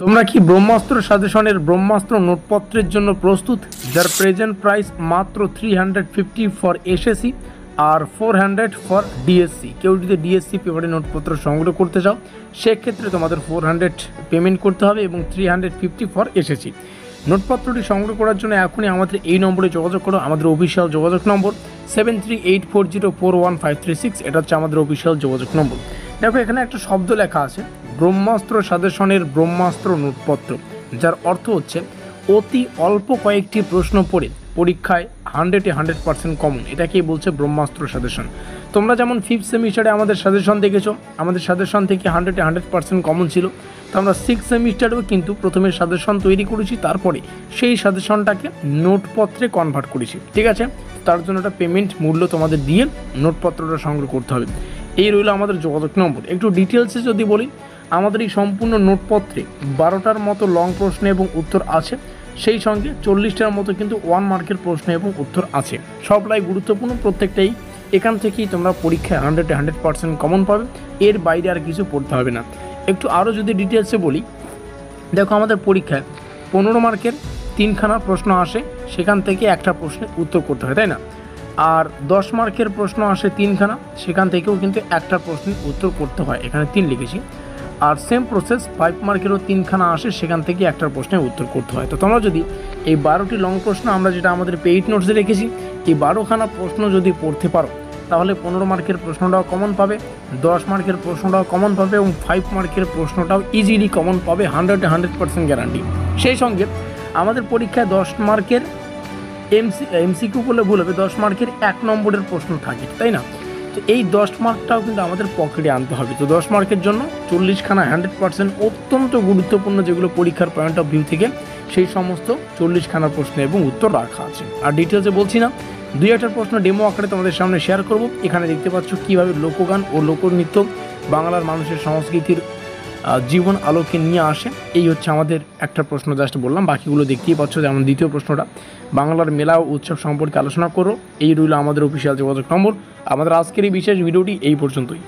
তোমরা কি ব্রহ্মাস্ত্র সাজেশনের ব্রহ্মাস্ত্র নোটপত্রের জন্য প্রস্তুত, যার প্রেজেন্ট প্রাইস মাত্র 350 ফর এসএসসি আর 400 ফর ডিএসসি। কেউ যদি ডিএসসি পেপারে নোটপত্র সংগ্রহ করতে চাও সেক্ষেত্রে তোমাদের 400 পেমেন্ট করতে হবে এবং 350 ফর এসএসসি। নোটপত্রটি সংগ্রহ করার জন্য এখনই আমাদের এই নম্বরে যোগাযোগ করো। আমাদের অফিসিয়াল যোগাযোগ নম্বর 7384041536, এটা হচ্ছে আমাদের অফিসিয়াল যোগাযোগ নম্বর। দেখো এখানে একটা শব্দ লেখা আছে, ব্রহ্মাস্ত্র সাজেশনের ব্রহ্মাস্ত্র নোটপত্র, যার অর্থ হচ্ছে অতি অল্প কয়েকটি প্রশ্ন পড়ে পরীক্ষায় 100% কমন, এটাকেই বলছে ব্রহ্মাস্ত্র সাজেশন। তোমরা যেমন 5th সেমিস্টারে আমাদের সাজেশন দেখেছো, আমাদের সাজেশন থেকে 100% কমন ছিল। তো আমরা 6th সেমিস্টারেও কিন্তু প্রথমে সাজেশন তৈরি করেছি, তারপরে সেই সাজেশনটাকে নোটপত্রে কনভার্ট করেছি, ঠিক আছে। তার জন্য একটা পেমেন্ট মূল্য তোমাদের দিয়ে নোটপত্রটা সংগ্রহ করতে হবে। এই রইল আমাদের যোগাযোগ নম্বর। একটু ডিটেলসে যদি বলি, আমাদের এই সম্পূর্ণ নোটপত্রে 12টার মতো লং প্রশ্ন এবং উত্তর আছে, সেই সঙ্গে 40টার মতো কিন্তু 1 মার্কের প্রশ্ন এবং উত্তর আছে। সবটাই গুরুত্বপূর্ণ, প্রত্যেকটাই এখান থেকেই তোমরা পরীক্ষায় 100% কমন পাবে, এর বাইরে আর কিছু পড়তে হবে না। একটু আরও যদি ডিটেলসে বলি, দেখো আমাদের পরীক্ষায় 15 মার্কের 3খানা প্রশ্ন আসে, সেখান থেকে একটা প্রশ্নের উত্তর করতে হয়, তাই না। আর 10 মার্কের প্রশ্ন আসে 3খানা, সেখান থেকেও কিন্তু একটা প্রশ্নের উত্তর করতে হয়, এখানে 3 লিখেছি। আর সেম প্রসেস 5 মার্কেরও 3খানা আসে, সেখান থেকে একটা প্রশ্নের উত্তর করতে হয়। তো তোমরা যদি এই 12টি লং প্রশ্ন, আমরা যেটা আমাদের পেইড নোটসে রেখেছি, এই 12খানা প্রশ্ন যদি পড়তে পারো তাহলে 15 মার্কের প্রশ্নটাও কমন পাবে, 10 মার্কের প্রশ্নটাও কমন পাবে এবং 5 মার্কের প্রশ্নটাও ইজিলি কমন পাবে, 100% গ্যারান্টি। সেই সঙ্গে আমাদের পরীক্ষায় 10 মার্কের এমসিকিউ বলে ভুল হবে, 10 মার্কের 1 নম্বরের প্রশ্ন থাকে, তাই না। তো এই 10 মার্কটাও কিন্তু আমাদের পকেটে আনতে হবে। তো 10 মার্কের জন্য 40খানা 100% অত্যন্ত গুরুত্বপূর্ণ, যেগুলো পরীক্ষার পয়েন্ট অফ ভিউ থেকে সেই সমস্ত 40খানা প্রশ্ন এবং উত্তর রাখা আছে। আর ডিটেলসে বলছি না, 2-1টা প্রশ্ন ডেমো আকারে তোমাদের সামনে শেয়ার করব। এখানে দেখতে পাচ্ছ কীভাবে লোকগান ও লোকনৃত্য বাংলার মানুষের সংস্কৃতির জীবন আলোকে নিয়ে আসে। এই হচ্ছে আমাদের একটা প্রশ্ন, জাস্ট বললাম, বাকিগুলো দেখতেই পাচ্ছ। যেমন দ্বিতীয় প্রশ্নটা বাংলার মেলা ও উৎসব সম্পর্কে আলোচনা করো। এই রইল আমাদের অফিসিয়াল যোগাযোগ নম্বর। আমাদের আজকের এই বিশেষ ভিডিওটি এই পর্যন্তই।